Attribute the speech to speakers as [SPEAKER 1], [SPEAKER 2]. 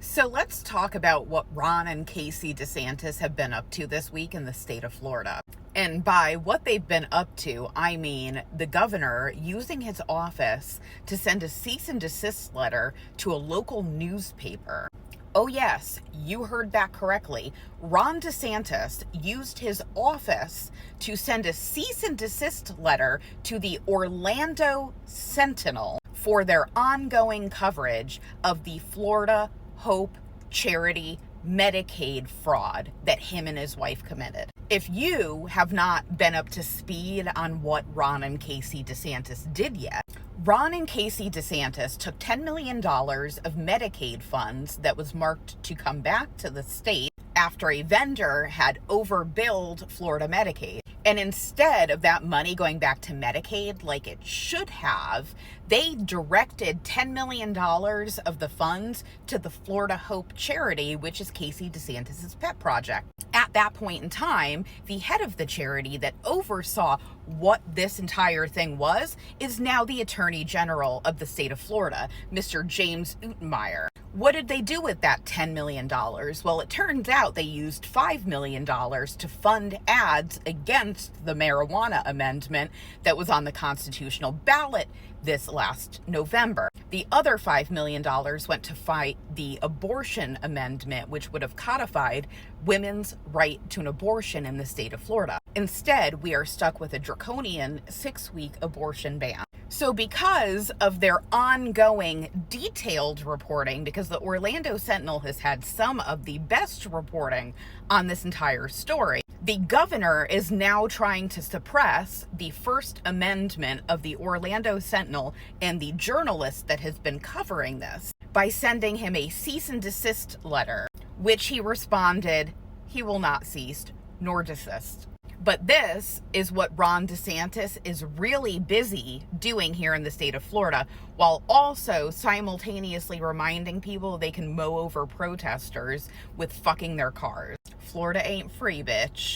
[SPEAKER 1] So let's talk about what Ron and Casey DeSantis have been up to this week in the state of Florida. And by what they've been up to, I mean the governor using his office to send a cease and desist letter to a local newspaper. Oh yes, you heard that correctly. Ron DeSantis used his office to send a cease and desist letter to the Orlando Sentinel for their ongoing coverage of the Florida Hope charity Medicaid fraud that him and his wife committed. If you have not been up to speed on what Ron and Casey DeSantis did yet, Ron and Casey DeSantis took $10 million of Medicaid funds that was marked to come back to the state after a vendor had overbilled Florida Medicaid. And instead of that money going back to Medicaid like it should have, they directed $10 million of the funds to the Florida Hope charity, which is Casey DeSantis' pet project. At that point in time, the head of the charity that oversaw what this entire thing was is now the Attorney General of the state of Florida, Mr. James Uttenmeyer. What did they do with that $10 million? Well, it turns out they used $5 million to fund ads against the marijuana amendment that was on the constitutional ballot this last November. The other $5 million went to fight the abortion amendment, which would have codified women's right to an abortion in the state of Florida. Instead, we are stuck with a draconian 6-week abortion ban. So because of their ongoing detailed reporting, because the Orlando Sentinel has had some of the best reporting on this entire story, the governor is now trying to suppress the First Amendment of the Orlando Sentinel and the journalist that has been covering this by sending him a cease and desist letter, which he responded, he will not cease nor desist. But this is what Ron DeSantis is really busy doing here in the state of Florida, while also simultaneously reminding people they can mow over protesters with fucking their cars. Florida ain't free, bitch.